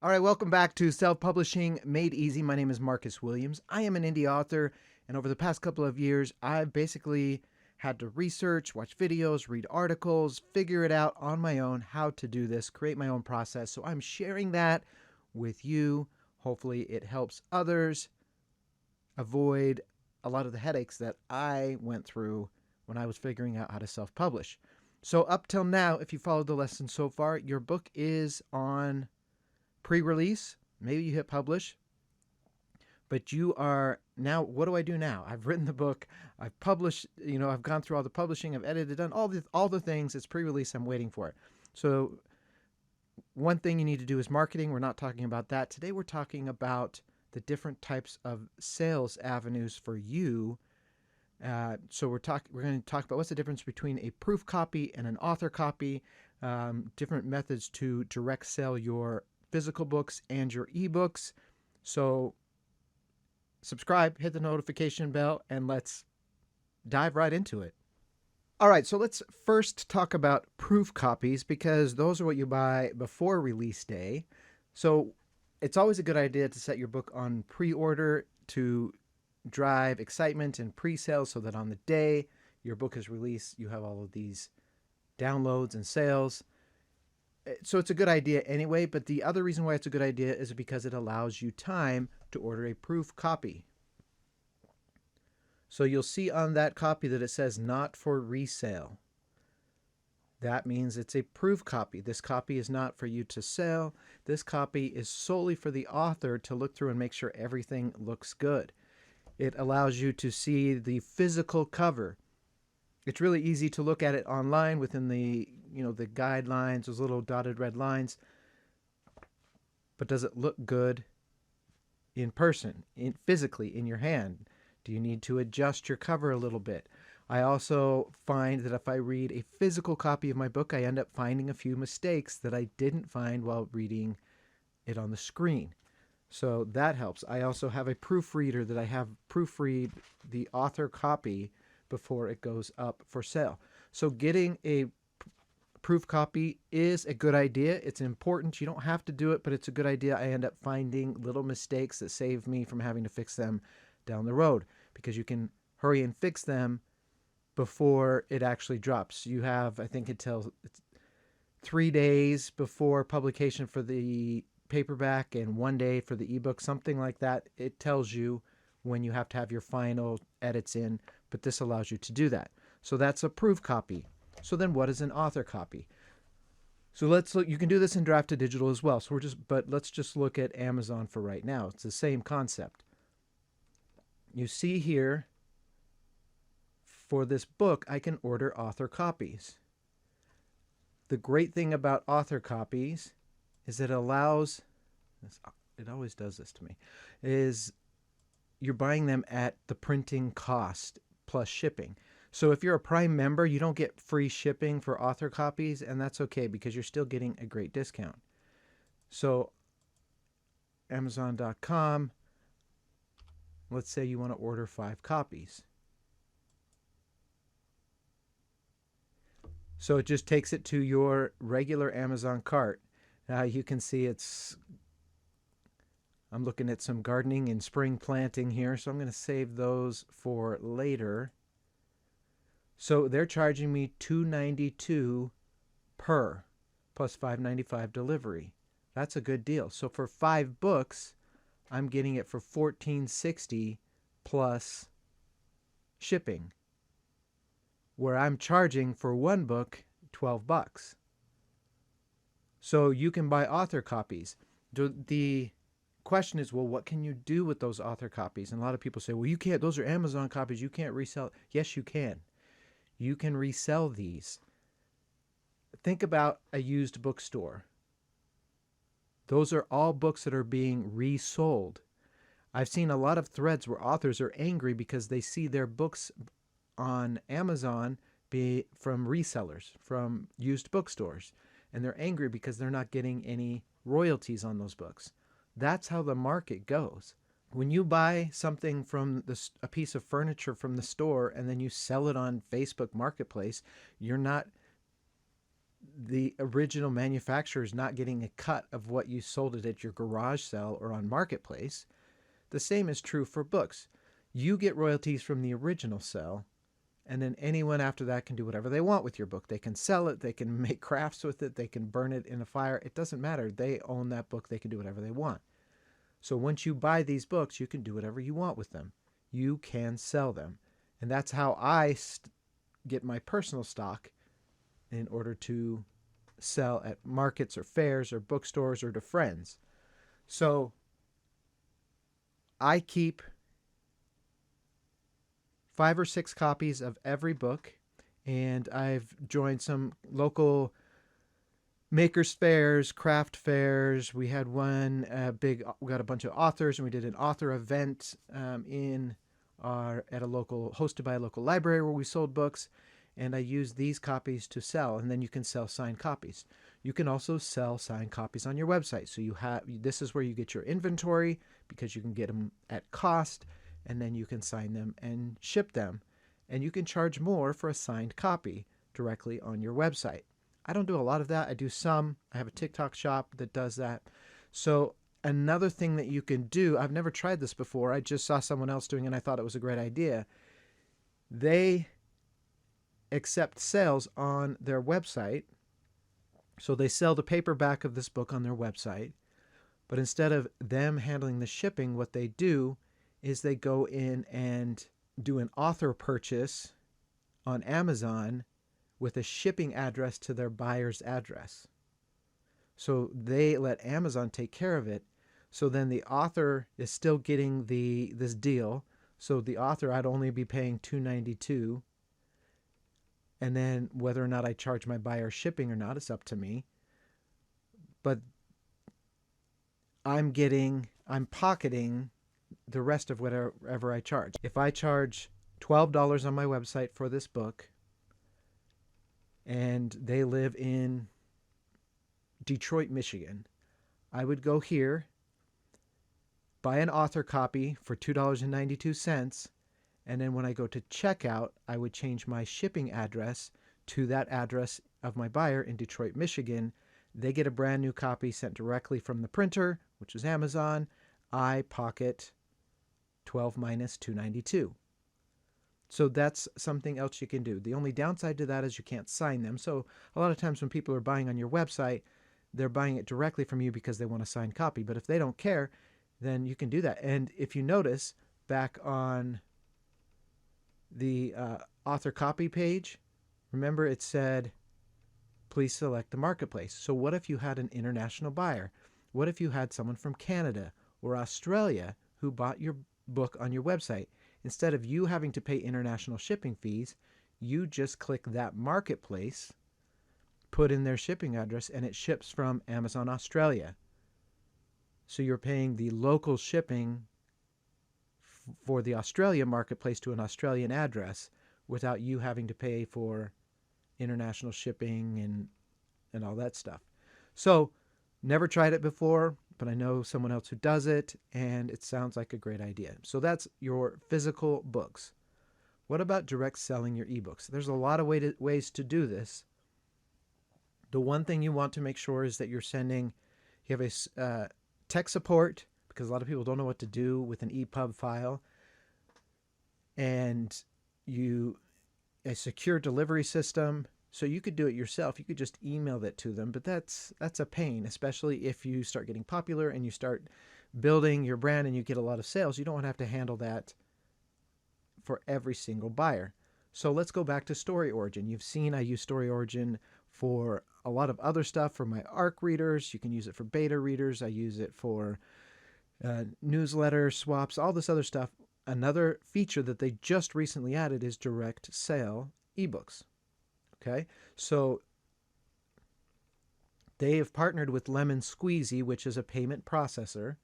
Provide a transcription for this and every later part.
All right, welcome back to Self-Publishing Made Easy. My name is Marcus Williams. I am an indie author, and over the past couple of years, I've basically had to research, watch videos, read articles, figure it out on my own how to do this, create my own process. So I'm sharing that with you. Hopefully it helps others avoid a lot of the headaches that I went through when I was figuring out how to self-publish. So up till now, if you followed the lesson so far, your book is on pre-release. Maybe you hit publish, but you are now, what do I do now? I've written the book, I've published, I've gone through all the publishing, I've edited, done all the things. It's pre-release, I'm waiting for it. So one thing you need to do is marketing. We're not talking about that. Today we're talking about the different types of sales avenues for you. So we're going to talk about what's the difference between a proof copy and an author copy, different methods to direct sell your physical books and your ebooks. So subscribe, hit the notification bell, and let's dive right into it. All right, so let's first talk about proof copies, because those are what you buy before release day. So it's always a good idea to set your book on pre-order to drive excitement and pre-sales, so that on the day your book is released, you have all of these downloads and sales. So it's a good idea anyway, but the other reason why it's a good idea is because it allows you time to order a proof copy. So you'll see on that copy that it says not for resale. That means it's a proof copy. This copy is not for you to sell. This copy is solely for the author to look through and make sure everything looks good. It allows you to see the physical cover. It's really easy to look at it online within the guidelines, those little dotted red lines. But does it look good in person, physically in your hand? Do you need to adjust your cover a little bit? I also find that if I read a physical copy of my book, I end up finding a few mistakes that I didn't find while reading it on the screen. So that helps. I also have a proofreader that I have proofread the author copy before it goes up for sale. So getting a proof copy is a good idea. It's important. You don't have to do it, but it's a good idea. I end up finding little mistakes that save me from having to fix them down the road, because you can hurry and fix them before it actually drops. You have, I think it tells 3 days before publication for the paperback and 1 day for the ebook, something like that. It tells you when you have to have your final edits in, but this allows you to do that. So that's a proof copy. So then what is an author copy? So let's look. You can do this in draft to digital as well. So let's just look at Amazon for right now. It's the same concept. You see here, for this book, I can order author copies. The great thing about author copies is it allows, it always does this to me, is you're buying them at the printing cost plus shipping. So if you're a Prime member, you don't get free shipping for author copies, and that's okay because you're still getting a great discount. So Amazon.com, let's say you want to order 5 copies. So it just takes it to your regular Amazon cart. Now you can see I'm looking at some gardening and spring planting here, so I'm going to save those for later. So they're charging me $2.92 per, plus $5.95 delivery. That's a good deal. So for 5 books, I'm getting it for $14.60 plus shipping, where I'm charging for 1 book $12. So you can buy author copies. The question is, well, what can you do with those author copies? And a lot of people say, well, you can't, those are Amazon copies, you can't resell. Yes, you can. You can resell these. Think about a used bookstore. Those are all books that are being resold. I've seen a lot of threads where authors are angry because they see their books on Amazon be from resellers, from used bookstores. And they're angry because they're not getting any royalties on those books. That's how the market goes. When you buy something from a piece of furniture from the store and then you sell it on Facebook Marketplace, you're not the original manufacturer is not getting a cut of what you sold it at your garage sale or on Marketplace. The same is true for books. You get royalties from the original sale, and then anyone after that can do whatever they want with your book. They can sell it, they can make crafts with it, they can burn it in a fire. It doesn't matter. They own that book. They can do whatever they want. So once you buy these books, you can do whatever you want with them. You can sell them. And that's how I get my personal stock in order to sell at markets or fairs or bookstores or to friends. So I keep 5 or 6 copies of every book, and I've joined some local makers fairs, craft fairs. We had one we got a bunch of authors, and we did an author event hosted by a local library where we sold books, and I used these copies to sell. And then you can sell signed copies. You can also sell signed copies on your website. So this is where you get your inventory, because you can get them at cost, and then you can sign them and ship them. And you can charge more for a signed copy directly on your website. I don't do a lot of that. I do some. I have a TikTok shop that does that. So another thing that you can do, I've never tried this before. I just saw someone else doing it and I thought it was a great idea. They accept sales on their website. So they sell the paperback of this book on their website. But instead of them handling the shipping, what they do is they go in and do an author purchase on Amazon with a shipping address to their buyer's address. So they let Amazon take care of it. So then the author is still getting this deal. So the author, I'd only be paying $2.92. And then whether or not I charge my buyer shipping or not, it's up to me. But I'm pocketing the rest of whatever I charge. If I charge $12 on my website for this book, and they live in Detroit, Michigan, I would go here, buy an author copy for $2.92, and then when I go to checkout, I would change my shipping address to that address of my buyer in Detroit, Michigan. They get a brand new copy sent directly from the printer, which is Amazon. I pocket 12 minus $2.92. So that's something else you can do. The only downside to that is you can't sign them. So a lot of times when people are buying on your website, they're buying it directly from you because they want a signed copy. But if they don't care, then you can do that. And if you notice, back on the author copy page, remember it said, please select the marketplace. So what if you had an international buyer? What if you had someone from Canada or Australia who bought your book on your website? Instead of you having to pay international shipping fees, you just click that marketplace, put in their shipping address, and it ships from Amazon Australia. So you're paying the local shipping for the Australia marketplace to an Australian address without you having to pay for international shipping and all that stuff. So never tried it before, but I know someone else who does it, and it sounds like a great idea. So that's your physical books. What about direct selling your ebooks? There's a lot of ways to do this. The one thing you want to make sure is that you have a tech support, because a lot of people don't know what to do with an EPUB file, and a secure delivery system. So you could do it yourself. You could just email that to them, but that's a pain, especially if you start getting popular and you start building your brand and you get a lot of sales. You don't want to have to handle that for every single buyer. So let's go back to Story Origin. You've seen I use Story Origin for a lot of other stuff, for my ARC readers. You can use it for beta readers. I use it for newsletter swaps, all this other stuff. Another feature that they just recently added is direct sale ebooks. Okay, so they have partnered with Lemon Squeezy, which is a payment processor,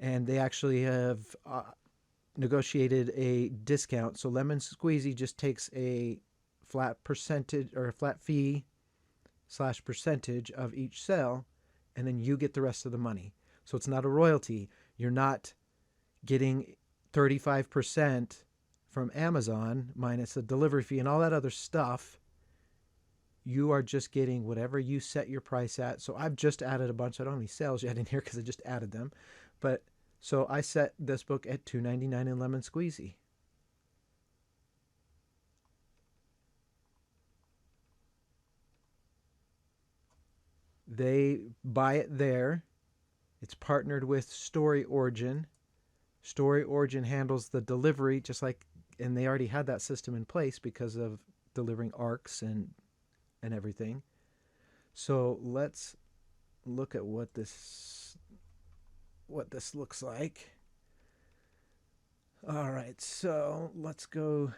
and they actually have negotiated a discount. So Lemon Squeezy just takes a flat percentage or a flat fee / percentage of each sale, and then you get the rest of the money. So it's not a royalty. You're not getting 35% from Amazon minus the delivery fee and all that other stuff. You are just getting whatever you set your price at. So I've just added a bunch. I don't have any sales yet in here because I just added them. But so I set this book at $2.99 in Lemon Squeezy. They buy it there. It's partnered with Story Origin. Story Origin handles the delivery just like, and they already had that system in place because of delivering ARCs and everything. So let's look at what this looks like. All right, so let's go.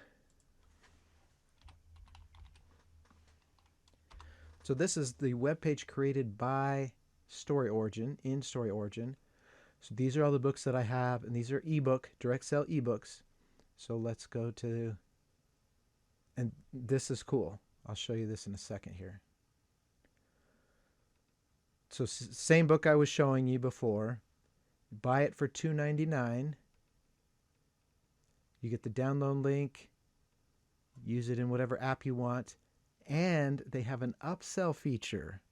So this is the web page created by Story Origin in Story Origin. So these are all the books that I have, and these are ebook, direct sale ebooks. So let's go to, and this is cool. I'll show you this in a second here. So same book I was showing you before. Buy it for $2.99. You get the download link. Use it in whatever app you want. And they have an upsell feature.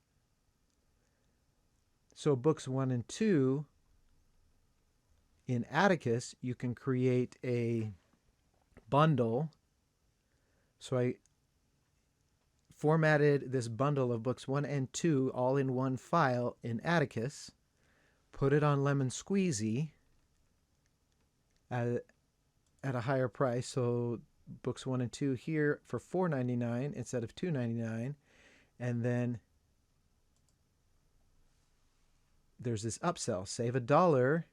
So books 1 and 2, in Atticus, you can create a bundle. So I formatted this bundle of books 1 and 2 all in one file in Atticus, put it on Lemon Squeezy at a higher price. So books 1 and 2 here for $4.99 instead of $2.99. And then there's this upsell. Save $1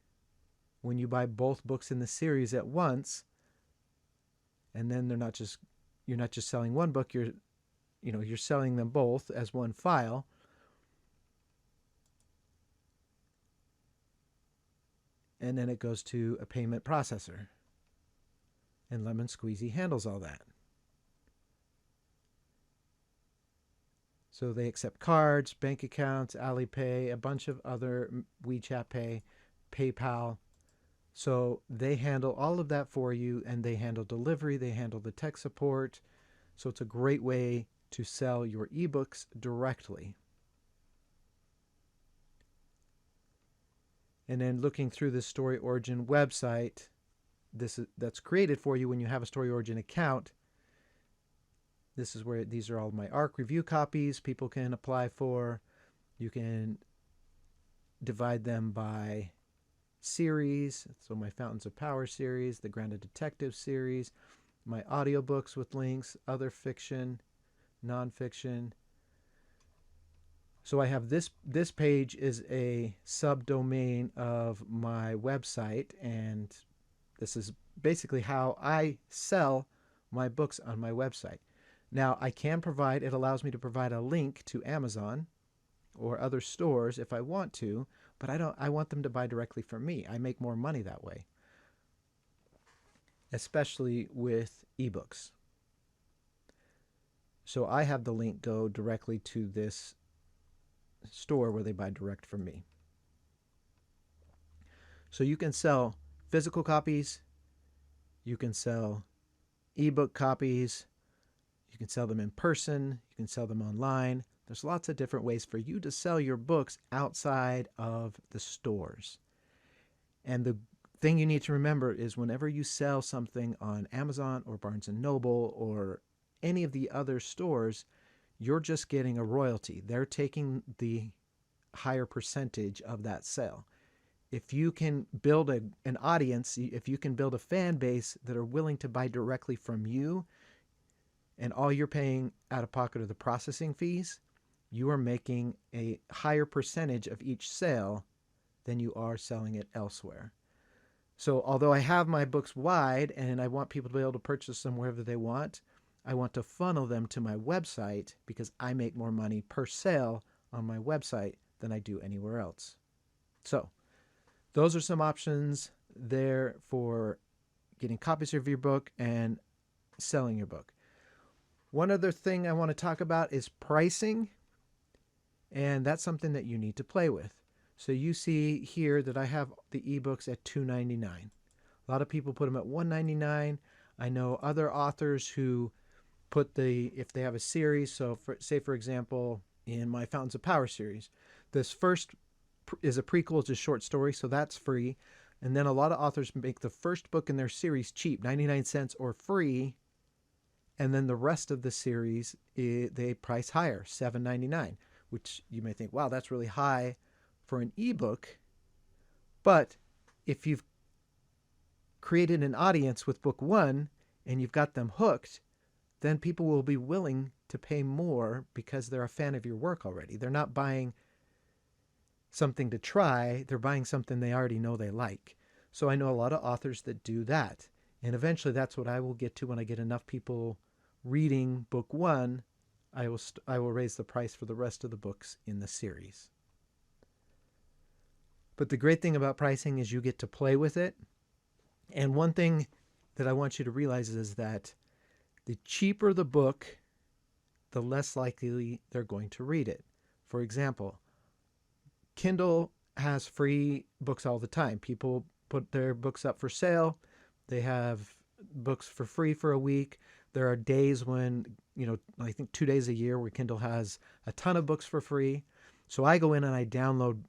when you buy both books in the series at once. And then you're not just selling one book, you're selling them both as one file. And then it goes to a payment processor. And Lemon Squeezy handles all that. So they accept cards, bank accounts, Alipay, a bunch of other WeChat Pay, PayPal. So they handle all of that for you, and they handle delivery, they handle the tech support. So it's a great way to sell your ebooks directly. And then looking through the Story Origin website, that's created for you when you have a Story Origin account. This is where these are all my ARC review copies people can apply for. You can divide them by series. So my Fountains of Power series, the Grounded Detective series, my audiobooks with links, other fiction, nonfiction. So I have this page is a subdomain of my website, and this is basically how I sell my books on my website. Now it allows me to provide a link to Amazon or other stores if I want to, but I want them to buy directly from me. I make more money that way, especially with ebooks. So I have the link go directly to this store where they buy direct from me. So you can sell physical copies, you can sell ebook copies, you can sell them in person, you can sell them online. There's lots of different ways for you to sell your books outside of the stores. And the thing you need to remember is whenever you sell something on Amazon or Barnes & Noble or any of the other stores, you're just getting a royalty. They're taking the higher percentage of that sale. If you can build an audience, if you can build a fan base that are willing to buy directly from you, and all you're paying out of pocket are the processing fees, you are making a higher percentage of each sale than you are selling it elsewhere. So although I have my books wide and I want people to be able to purchase them wherever they want, I want to funnel them to my website because I make more money per sale on my website than I do anywhere else. So those are some options there for getting copies of your book and selling your book. One other thing I want to talk about is pricing, and that's something that you need to play with. So you see here that I have the ebooks at $2.99. A lot of people put them at $1.99. I know other authors who if they have a series, so say for example, in my Fountains of Power series, this first is a prequel, it's a short story, so that's free. And then a lot of authors make the first book in their series cheap, 99 cents or free. And then the rest of the series, they price higher, $7.99, which you may think, wow, that's really high for an ebook. But if you've created an audience with book one and you've got them hooked, then people will be willing to pay more because they're a fan of your work already. They're not buying something to try, they're buying something they already know they like. So I know a lot of authors that do that. And eventually that's what I will get to when I get enough people reading book one. I will raise the price for the rest of the books in the series. But the great thing about pricing is you get to play with it. And one thing that I want you to realize is that the cheaper the book, the less likely they're going to read it. For example, Kindle has free books all the time. People put their books up for sale. They have books for free for a week. There are days when, I think 2 days a year where Kindle has a ton of books for free. So I go in and I download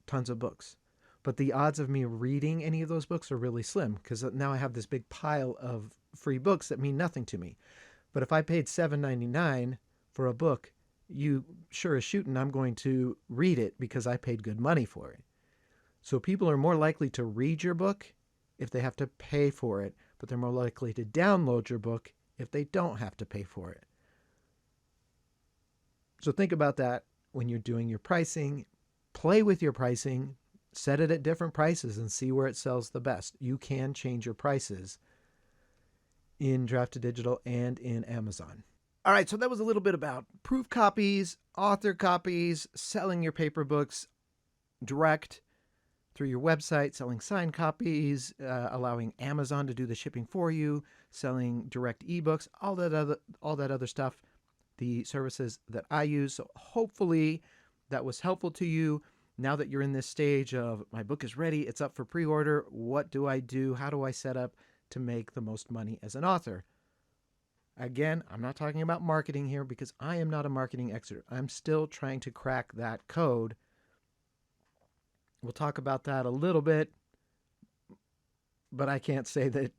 tons of books. But the odds of me reading any of those books are really slim because now I have this big pile of free books that mean nothing to me. But if I paid $7.99 for a book, you sure as shooting I'm going to read it because I paid good money for it. So people are more likely to read your book if they have to pay for it, but they're more likely to download your book if they don't have to pay for it. So think about that when you're doing your pricing. Play with your pricing, set it at different prices and see where it sells the best. You can change your prices in Drafted Digital and in Amazon. All right, so that was a little bit about proof copies, author copies, selling your paper books direct through your website, selling signed copies, allowing Amazon to do the shipping for you, selling direct ebooks, all that other stuff, the services that I use. So hopefully that was helpful to you. Now that you're in this stage of my book is ready, it's up for pre-order, what do I do? How do I set up to make the most money as an author? Again, I'm not talking about marketing here because I am not a marketing expert. I'm still trying to crack that code. We'll talk about that a little bit, but I can't say that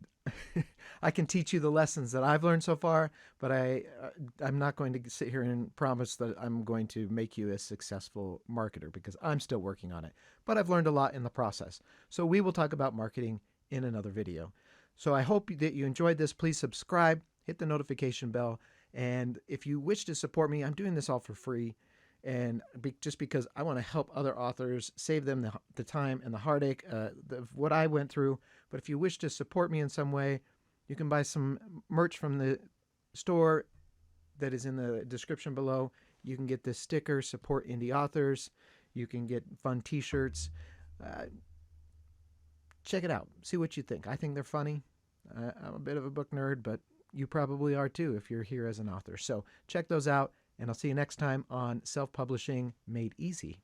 I can teach you the lessons that I've learned so far, but I'm not going to sit here and promise that I'm going to make you a successful marketer because I'm still working on it. But I've learned a lot in the process. So we will talk about marketing in another video. So I hope that you enjoyed this. Please subscribe, hit the notification bell, and if you wish to support me, I'm doing this all for free. And just because I want to help other authors, save them the time and the heartache of what I went through. But if you wish to support me in some way, you can buy some merch from the store that is in the description below. You can get this sticker, Support Indie Authors. You can get fun t-shirts. Check it out. See what you think. I think they're funny. I'm a bit of a book nerd, but you probably are too if you're here as an author. So check those out. And I'll see you next time on Self-Publishing Made Easy.